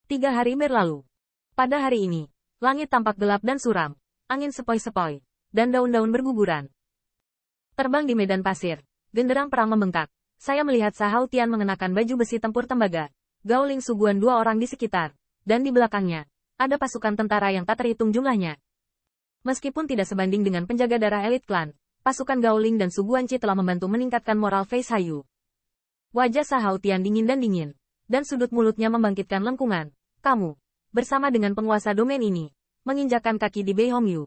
3 hari berlalu. Pada hari ini, langit tampak gelap dan suram, angin sepoi-sepoi, dan daun-daun berguguran. Terbang di medan pasir, genderang perang membengkak. Saya melihat Sahao Tian mengenakan baju besi tempur tembaga, Gao Ling Suguan 2 orang di sekitar, dan di belakangnya, ada pasukan tentara yang tak terhitung jumlahnya. Meskipun tidak sebanding dengan penjaga darah elit klan, pasukan Gao Ling dan Suguan Chi telah membantu meningkatkan moral Fei Hayu. Wajah Sahao Tian dingin, dan sudut mulutnya membangkitkan lengkungan. Kamu, bersama dengan penguasa domain ini, menginjakkan kaki di Bei Hongyu.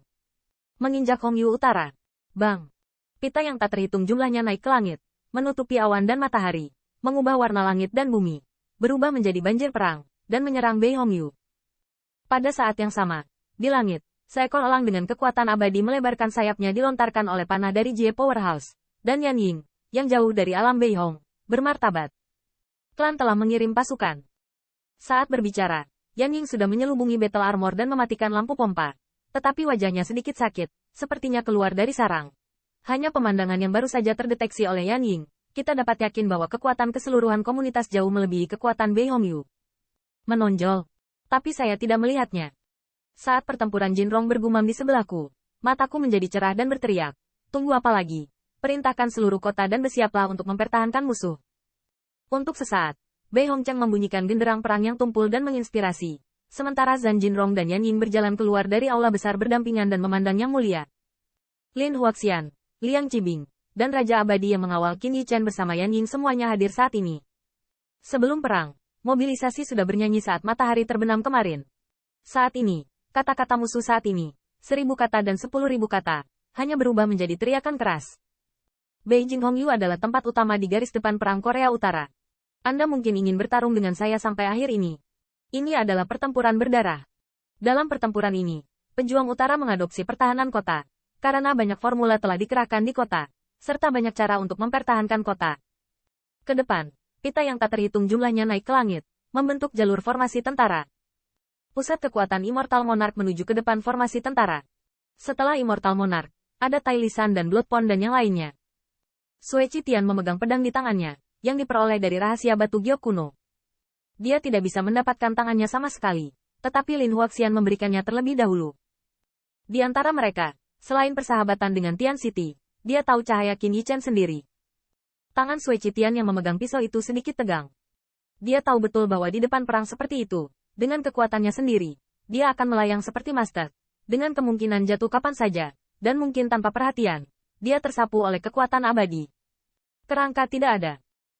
Menginjak Hongyu Utara. Bang! Pita yang tak terhitung jumlahnya naik ke langit, menutupi awan dan matahari, mengubah warna langit dan bumi, berubah menjadi banjir perang, dan menyerang Bei Hongyu. Pada saat yang sama, di langit, seekor elang dengan kekuatan abadi melebarkan sayapnya dilontarkan oleh panah dari Jie Powerhouse, dan Yan Ying, yang jauh dari alam Bei Hong, bermartabat. Klan telah mengirim pasukan. Saat berbicara, Yan Ying sudah menyelubungi battle armor dan mematikan lampu pompa. Tetapi wajahnya sedikit sakit, sepertinya keluar dari sarang. Hanya pemandangan yang baru saja terdeteksi oleh Yan Ying, kita dapat yakin bahwa kekuatan keseluruhan komunitas jauh melebihi kekuatan Bei Hongyu. Menonjol. Tapi saya tidak melihatnya. Saat pertempuran Jinrong bergumam di sebelahku, mataku menjadi cerah dan berteriak. Tunggu apa lagi? Perintahkan seluruh kota dan bersiaplah untuk mempertahankan musuh. Untuk sesaat, Bei Hongcheng membunyikan genderang perang yang tumpul dan menginspirasi. Sementara Zhan Jinrong dan Yan Ying berjalan keluar dari aula besar berdampingan dan memandang Yang Mulia. Lin Huaxian, Liang Qibing, dan Raja Abadi yang mengawal Qin Yichen bersama Yan Ying semuanya hadir saat ini. Sebelum perang, mobilisasi sudah bernyanyi saat matahari terbenam kemarin. Saat ini, kata-kata musuh saat ini, 1000 kata dan 10.000 kata, hanya berubah menjadi teriakan keras. Beijing Hongyu adalah tempat utama di garis depan perang Korea Utara. Anda mungkin ingin bertarung dengan saya sampai akhir ini. Ini adalah pertempuran berdarah. Dalam pertempuran ini, pejuang utara mengadopsi pertahanan kota, karena banyak formula telah dikerahkan di kota, serta banyak cara untuk mempertahankan kota. Ke depan, pita yang tak terhitung jumlahnya naik ke langit, membentuk jalur formasi tentara. Pusat kekuatan Immortal Monarch menuju ke depan formasi tentara. Setelah Immortal Monarch, ada Tai Lisan dan Bloodpond dan yang lainnya. Sui Qitian memegang pedang di tangannya, yang diperoleh dari rahasia batu giok kuno. Dia tidak bisa mendapatkan tangannya sama sekali, tetapi Lin Huaxian memberikannya terlebih dahulu. Di antara mereka, selain persahabatan dengan Tian City, dia tahu cahaya Qin Yichen sendiri. Tangan Sui Qitian yang memegang pisau itu sedikit tegang. Dia tahu betul bahwa di depan perang seperti itu, dengan kekuatannya sendiri, dia akan melayang seperti Master, dengan kemungkinan jatuh kapan saja, dan mungkin tanpa perhatian, dia tersapu oleh kekuatan abadi. Kerangka tidak ada.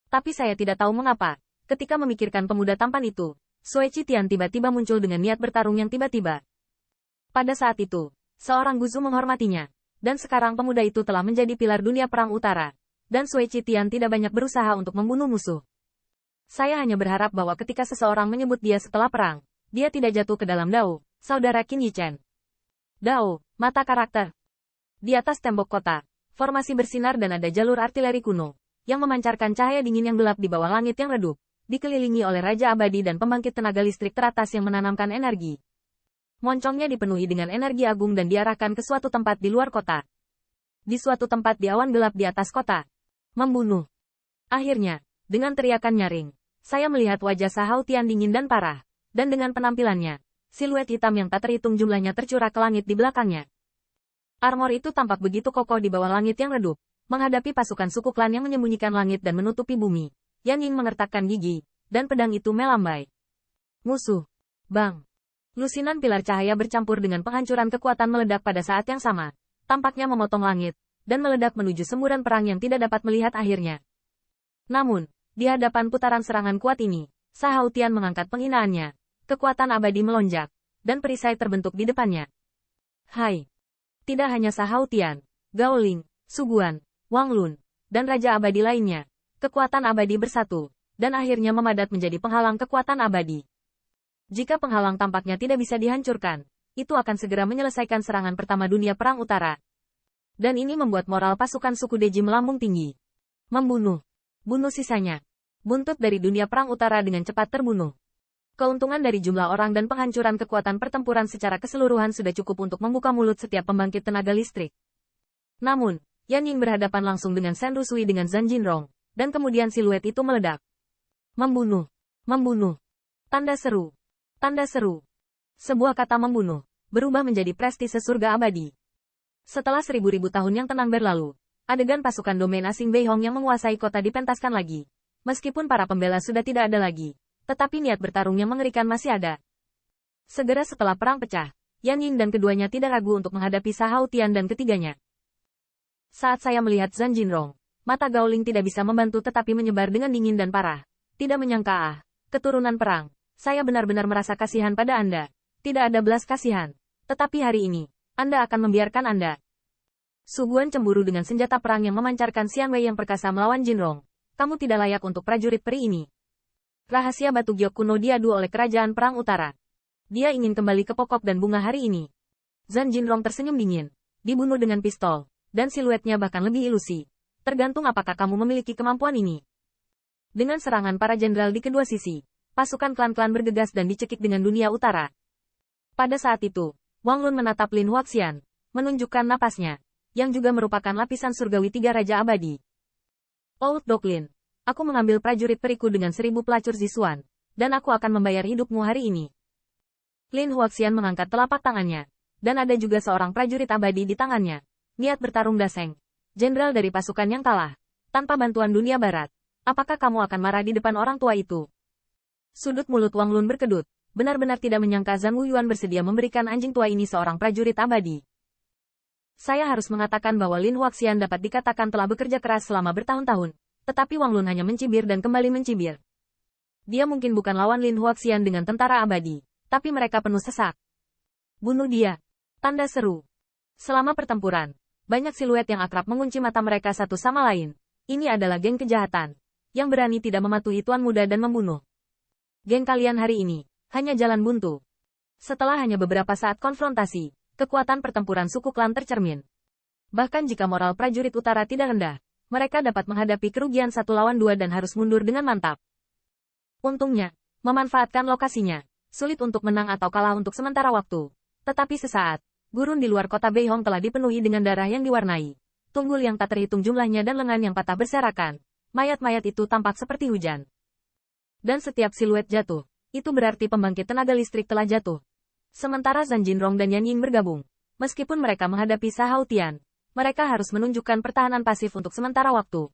Tapi saya tidak tahu mengapa, ketika memikirkan pemuda tampan itu, Sui Qitian tiba-tiba muncul dengan niat bertarung yang tiba-tiba. Pada saat itu, seorang Guzu menghormatinya, dan sekarang pemuda itu telah menjadi pilar dunia perang utara, dan Sui Qitian tidak banyak berusaha untuk membunuh musuh. Saya hanya berharap bahwa ketika seseorang menyebut dia setelah perang, dia tidak jatuh ke dalam Dao, saudara Qin Yichen. Dao, mata karakter. Di atas tembok kota, formasi bersinar dan ada jalur artileri kuno, yang memancarkan cahaya dingin yang gelap di bawah langit yang redup, dikelilingi oleh Raja Abadi dan pembangkit tenaga listrik teratas yang menanamkan energi. Moncongnya dipenuhi dengan energi agung dan diarahkan ke suatu tempat di luar kota. Di suatu tempat di awan gelap di atas kota. Membunuh. Akhirnya, dengan teriakan nyaring, saya melihat wajah Sahao Tian dingin dan parah, dan dengan penampilannya, siluet hitam yang tak terhitung jumlahnya tercurah ke langit di belakangnya. Armor itu tampak begitu kokoh di bawah langit yang redup, menghadapi pasukan suku klan yang menyembunyikan langit dan menutupi bumi. Yan Ying mengertakkan gigi, dan pedang itu melambai. Musuh. Bang. Lusinan pilar cahaya bercampur dengan penghancuran kekuatan meledak pada saat yang sama. Tampaknya memotong langit, dan meledak menuju semburan perang yang tidak dapat melihat akhirnya. Namun, di hadapan putaran serangan kuat ini, Sahao Tian mengangkat penghinaannya. Kekuatan abadi melonjak, dan perisai terbentuk di depannya. Hai. Tidak hanya Sahao Tian, Gao Ling, Suguan, Wang Lun, dan Raja Abadi lainnya, kekuatan abadi bersatu, dan akhirnya memadat menjadi penghalang kekuatan abadi. Jika penghalang tampaknya tidak bisa dihancurkan, itu akan segera menyelesaikan serangan pertama dunia perang utara. Dan ini membuat moral pasukan suku Deji melambung tinggi. Membunuh. Bunuh sisanya. Buntut dari dunia perang utara dengan cepat terbunuh. Keuntungan dari jumlah orang dan penghancuran kekuatan pertempuran secara keseluruhan sudah cukup untuk membuka mulut setiap pembangkit tenaga listrik. Namun, Yan Ying berhadapan langsung dengan Shen Rusui dengan Zhan Jinrong, dan kemudian siluet itu meledak. Membunuh. Membunuh. Tanda seru. Tanda seru. Sebuah kata membunuh, berubah menjadi prestise surga abadi. Setelah 1000 tahun yang tenang berlalu, adegan pasukan domain asing Beihong yang menguasai kota dipentaskan lagi. Meskipun para pembela sudah tidak ada lagi, tetapi niat bertarung yang mengerikan masih ada. Segera setelah perang pecah, Yan Ying dan keduanya tidak ragu untuk menghadapi Sahao Tian dan ketiganya. Saat saya melihat Zhan Jinrong, mata Gao Ling tidak bisa membantu tetapi menyebar dengan dingin dan parah. Tidak menyangka keturunan perang. Saya benar-benar merasa kasihan pada Anda. Tidak ada belas kasihan. Tetapi hari ini, Anda akan membiarkan Anda. Su Guan cemburu dengan senjata perang yang memancarkan Xian Wei yang perkasa melawan Jinrong. Kamu tidak layak untuk prajurit peri ini. Rahasia batu giok kuno diadu oleh kerajaan perang utara. Dia ingin kembali ke pokok dan bunga hari ini. Zhan Jinrong tersenyum dingin. Dibunuh dengan pistol. Dan siluetnya bahkan lebih ilusi. Tergantung apakah kamu memiliki kemampuan ini. Dengan serangan para jenderal di kedua sisi, pasukan klan-klan bergegas dan dicekik dengan dunia utara. Pada saat itu, Wang Lun menatap Lin Huaxian, menunjukkan napasnya, yang juga merupakan lapisan surgawi 3 Raja Abadi. Old Dog Lin, aku mengambil prajurit periku dengan 1000 pelacur Zisuan, dan aku akan membayar hidupmu hari ini. Lin Huaxian mengangkat telapak tangannya, dan ada juga seorang prajurit abadi di tangannya. Niat bertarung Daseng, jenderal dari pasukan yang kalah, tanpa bantuan dunia barat. Apakah kamu akan marah di depan orang tua itu? Sudut mulut Wang Lun berkedut, benar-benar tidak menyangka Zhang Wuyuan bersedia memberikan anjing tua ini seorang prajurit abadi. Saya harus mengatakan bahwa Lin Huaxian dapat dikatakan telah bekerja keras selama bertahun-tahun, tetapi Wang Lun hanya mencibir dan kembali mencibir. Dia mungkin bukan lawan Lin Huaxian dengan tentara abadi, tapi mereka penuh sesak. Bunuh dia. Tanda seru. Selama pertempuran, banyak siluet yang akrab mengunci mata mereka satu sama lain. Ini adalah geng kejahatan, yang berani tidak mematuhi tuan muda dan membunuh. Geng kalian hari ini, hanya jalan buntu. Setelah hanya beberapa saat konfrontasi, kekuatan pertempuran suku klan tercermin. Bahkan jika moral prajurit utara tidak rendah, mereka dapat menghadapi kerugian 1 lawan 2 dan harus mundur dengan mantap. Untungnya, memanfaatkan lokasinya, sulit untuk menang atau kalah untuk sementara waktu. Tetapi sesaat, gurun di luar kota Beihong telah dipenuhi dengan darah yang diwarnai. Tunggul yang tak terhitung jumlahnya dan lengan yang patah berserakan. Mayat-mayat itu tampak seperti hujan. Dan setiap siluet jatuh, itu berarti pembangkit tenaga listrik telah jatuh. Sementara Zhan Jinrong dan Yan Ying bergabung. Meskipun mereka menghadapi Sahao Tian, mereka harus menunjukkan pertahanan pasif untuk sementara waktu.